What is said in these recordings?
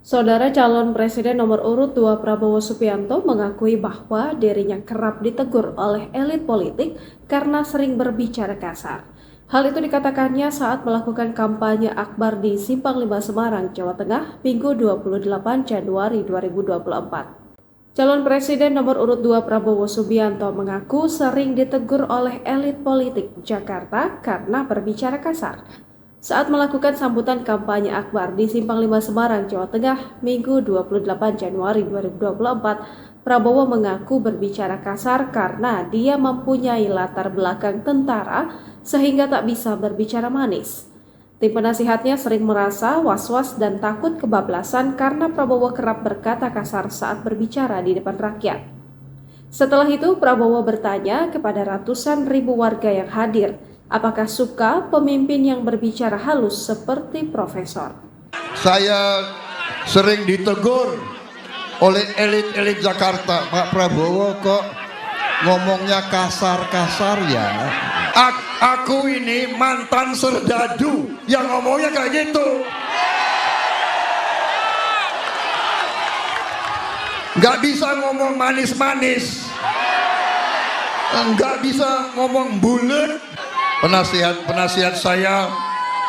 Saudara calon presiden nomor urut 2 Prabowo Subianto mengakui bahwa dirinya kerap ditegur oleh elit politik karena sering berbicara kasar. Hal itu dikatakannya saat melakukan kampanye akbar di Simpang 5 Semarang, Jawa Tengah, Minggu 28 Januari 2024. Calon presiden nomor urut 2 Prabowo Subianto mengaku sering ditegur oleh elit politik Jakarta karena berbicara kasar. Saat melakukan sambutan kampanye akbar di Simpang 5 Semarang, Jawa Tengah, Minggu 28 Januari 2024, Prabowo mengaku berbicara kasar karena dia mempunyai latar belakang tentara sehingga tak bisa berbicara manis. Tim penasihatnya sering merasa was-was dan takut kebablasan karena Prabowo kerap berkata kasar saat berbicara di depan rakyat. Setelah itu, Prabowo bertanya kepada ratusan ribu warga yang hadir, apakah suka pemimpin yang berbicara halus seperti profesor? Saya sering ditegur oleh elit-elit Jakarta, Pak Prabowo kok ngomongnya kasar-kasar ya. Aku ini mantan serdadu yang ngomongnya kayak gitu. Nggak bisa ngomong manis-manis, nggak bisa ngomong bulet. Penasihat saya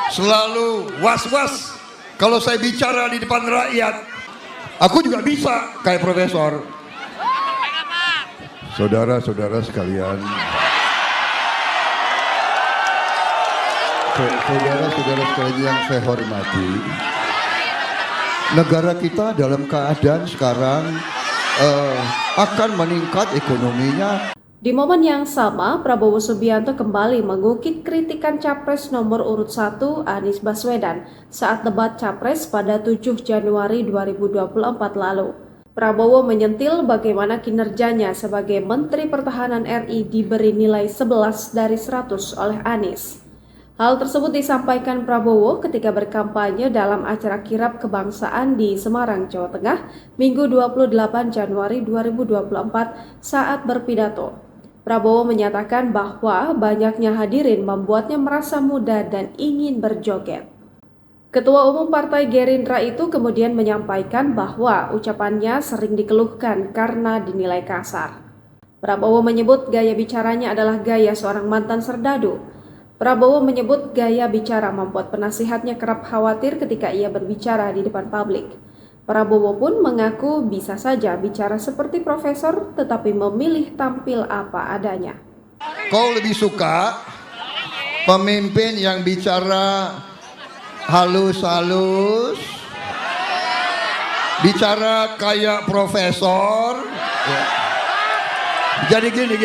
selalu was-was kalau saya bicara di depan rakyat. Aku juga bisa kayak profesor. Saudara-saudara sekalian, saudara-saudara sekalian yang saya hormati, negara kita dalam keadaan sekarang akan meningkat ekonominya. Di momen yang sama, Prabowo Subianto kembali mengukit kritikan Capres nomor urut 1 Anies Baswedan saat debat Capres pada 7 Januari 2024 lalu. Prabowo menyentil bagaimana kinerjanya sebagai Menteri Pertahanan RI diberi nilai 11 dari 100 oleh Anies. Hal tersebut disampaikan Prabowo ketika berkampanye dalam acara kirab kebangsaan di Semarang, Jawa Tengah, Minggu 28 Januari 2024 saat berpidato. Prabowo menyatakan bahwa banyaknya hadirin membuatnya merasa muda dan ingin berjoget. Ketua Umum Partai Gerindra itu kemudian menyampaikan bahwa ucapannya sering dikeluhkan karena dinilai kasar. Prabowo menyebut gaya bicaranya adalah gaya seorang mantan serdadu. Prabowo menyebut gaya bicara membuat penasihatnya kerap khawatir ketika ia berbicara di depan publik. Prabowo pun mengaku bisa saja bicara seperti profesor tetapi memilih tampil apa adanya. Kau lebih suka pemimpin yang bicara halus-halus, bicara kayak profesor, ya. Jadi gini.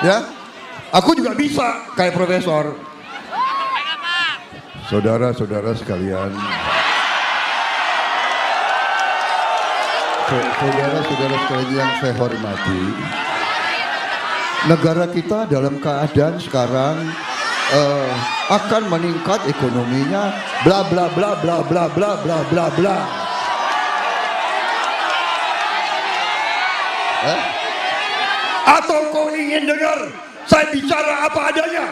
Ya, aku juga bisa kayak profesor. Saudara-saudara sekalian, saudara-saudara sekalian yang saya hormati, negara kita dalam keadaan sekarang akan meningkat ekonominya, bla bla bla bla bla bla bla bla bla. Atau kau ingin dengar saya bicara apa adanya?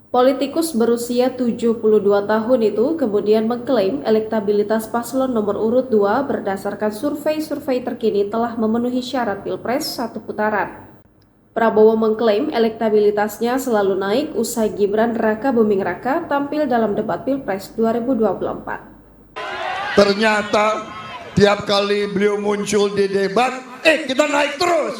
Politikus berusia 72 tahun itu kemudian mengklaim elektabilitas paslon nomor urut 2 berdasarkan survei-survei terkini telah memenuhi syarat Pilpres satu putaran. Prabowo mengklaim elektabilitasnya selalu naik usai Gibran Raka Buming Raka tampil dalam debat Pilpres 2024. Ternyata tiap kali beliau muncul di debat, kita naik terus.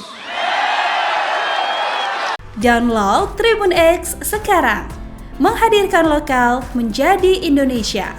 Download Tribun X sekarang, menghadirkan lokal menjadi Indonesia.